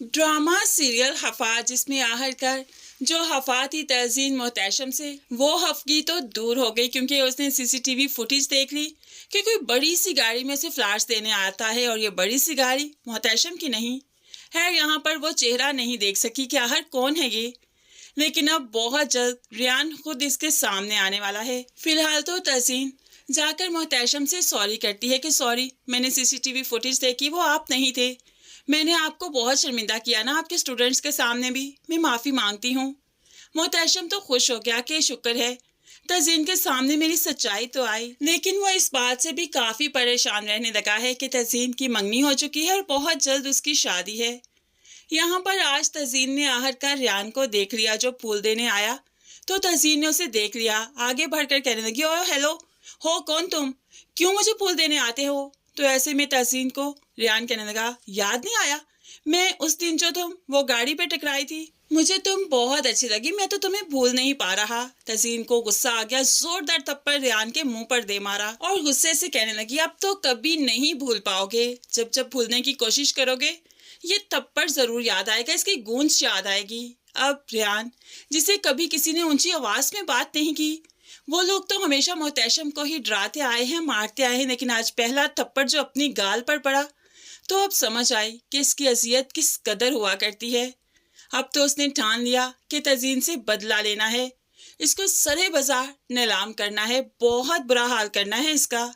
Drama serial حفاظ، جس میں آخر کار جو حفا تھی تزین محتشم سے، وہ حفگی تو دور ہو گئی کیونکہ اس نے سی سی ٹی وی فوٹیج دیکھ لی کہ کوئی بڑی سی گاڑی میں سے فلاش دینے آتا ہے اور یہ بڑی سی گاڑی محتشم کی نہیں ہے۔ یہاں پر وہ چہرہ نہیں دیکھ سکی کہ آخر کون ہے یہ، لیکن اب بہت جلد ریان خود اس کے سامنے آنے والا ہے۔ فی الحال تو تزین جا کر محتشم سے سوری کرتی ہے کہ سوری، میں نے سی سی ٹی وی فوٹیج دیکھی، وہ آپ نہیں تھے، میں نے آپ کو بہت شرمندہ کیا نا، آپ کے اسٹوڈنٹس کے سامنے بھی، میں معافی مانگتی ہوں۔ محتشم تو خوش ہو گیا کہ شکر ہے تزین کے سامنے میری سچائی تو آئی، لیکن وہ اس بات سے بھی کافی پریشان رہنے لگا ہے کہ تزین کی منگنی ہو چکی ہے اور بہت جلد اس کی شادی ہے۔ یہاں پر آج تزین نے آخر کار ریان کو دیکھ لیا جو پھول دینے آیا، تو تزین نے اسے دیکھ لیا، آگے بڑھ کر کہنے لگی، او ہیلو، ہو کون تم، کیوں مجھے پھول دینے آتے ہو؟ تو ایسے میں تزین کو ریان کہنے لگا، یاد نہیں آیا میں اس دن جو تم وہ گاڑی پہ ٹکرائی تھی، مجھے تم بہت اچھی لگی، میں تو تمہیں بھول نہیں پا رہا۔ تزین کو غصہ آ گیا، زوردار تھپڑ ریان کے منہ پر دے مارا اور غصے سے کہنے لگی، اب تو کبھی نہیں بھول پاؤ گے، جب بھولنے کی کوشش کرو گے یہ تھپڑ ضرور یاد آئے گا، اس کی گونج یاد آئے گی۔ اب ریان، جسے کبھی کسی نے اونچی آواز میں بات نہیں کی، وہ لوگ تو ہمیشہ محتشم کو ہی ڈراتے آئے ہیں، مارتے آئے ہیں، لیکن آج پہلا تھپڑ جو اپنی گال پر پڑا تو اب سمجھ آئی کہ اس کی اذیت کس قدر ہوا کرتی ہے۔ اب تو اس نے ٹھان لیا کہ تزین سے بدلہ لینا ہے، اس کو سرے بازار نیلام کرنا ہے، بہت برا حال کرنا ہے اس کا۔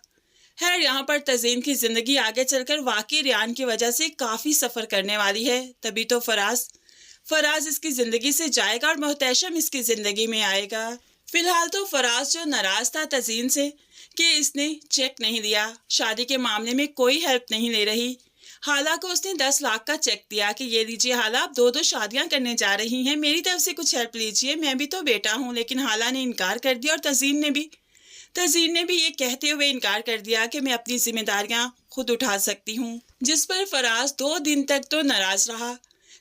خیر، یہاں پر تزین کی زندگی آگے چل کر واقعی ریان کی وجہ سے کافی سفر کرنے والی ہے، تبھی تو فراز اس کی زندگی سے جائے گا اور محتشم اس کی زندگی میں آئے گا۔ فی الحال تو فراز جو ناراض تھا تزین سے کہ اس نے چیک نہیں دیا، شادی کے معاملے میں کوئی ہیلپ نہیں لے رہی، حالانکہ اس نے 10 لاکھ کا چیک دیا کہ یہ لیجیے حالہ، آپ 2 شادیاں کرنے جا رہی ہیں، میری طرف سے کچھ ہیلپ لیجیے، میں بھی تو بیٹا ہوں، لیکن حالہ نے انکار کر دیا اور تزین نے بھی یہ کہتے ہوئے انکار کر دیا کہ میں اپنی ذمہ داریاں خود اٹھا سکتی ہوں، جس پر فراز 2 دن تک تو ناراض رہا۔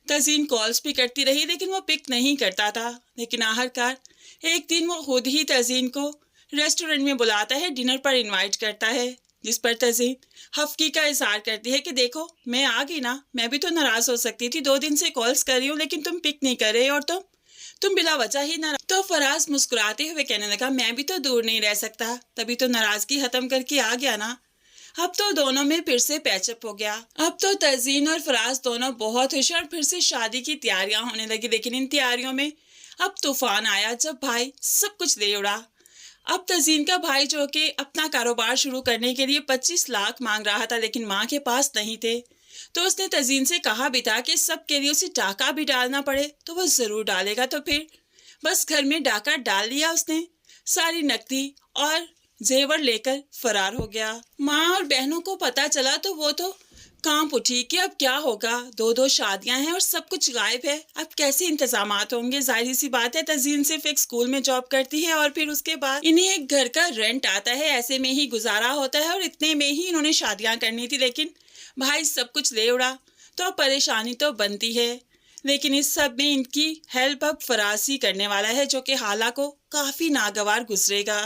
تزین کالز بھی کرتی رہی لیکن وہ پک نہیں کرتا تھا، لیکن آخر کار ایک دن وہ خود ہی تزین کو ریسٹورنٹ میں بلاتا ہے، ڈنر پر انوائٹ کرتا ہے، جس پر تزین حفقی کا اظہار کرتی ہے کہ دیکھو میں آ گئی نا، میں بھی تو ناراض ہو سکتی تھی، 2 دن سے کالز کر رہی ہوں لیکن تم پک نہیں کر رہے اور تم بلا وجہ ہی ناراض۔ تو فراز مسکراتے ہوئے کہنے لگا، میں بھی تو دور نہیں رہ سکتا، تبھی تو ناراضگی ختم کر کے آ گیا نا۔ اب تو دونوں میں پھر سے پیچ اپ ہو گیا، اب تو تزین اور فراز دونوں بہت خوش اور پھر سے شادی کی تیاریاں ہونے لگی، لیکن ان تیاریوں میں اب طوفان آیا جب بھائی سب کچھ لے اڑا۔ اب تزین کا بھائی جو کہ اپنا کاروبار شروع کرنے کے لیے 25 لاکھ مانگ رہا تھا لیکن ماں کے پاس نہیں تھے، تو اس نے تزین سے کہا بھی تھا کہ سب کے لیے اسے ڈاکہ بھی ڈالنا پڑے تو وہ ضرور ڈالے گا، تو پھر بس گھر میں ڈاکہ ڈال لیا اس نے، ساری نقدی اور زیور لے کر فرار ہو گیا۔ ماں اور بہنوں کو پتا چلا تو وہ تو کانپ اٹھی کہ اب کیا ہوگا، 2 شادیاں ہیں اور سب کچھ غائب ہے، اب کیسے انتظامات ہوں گے؟ ظاہر سی بات ہے تزین صرف ایک اسکول میں جاب کرتی ہے اور پھر اس کے بعد انہیں ایک گھر کا رینٹ آتا ہے، ایسے میں ہی گزارا ہوتا ہے اور اتنے میں ہی انہوں نے شادیاں کرنی تھی، لیکن بھائی سب کچھ لے اڑا تو اب پریشانی تو بنتی ہے، لیکن اس سب میں ان کی ہیلپ اب فراز ہی کرنے والا ہے جو کہ حالہ کو کافی ناگوار گزرے گا۔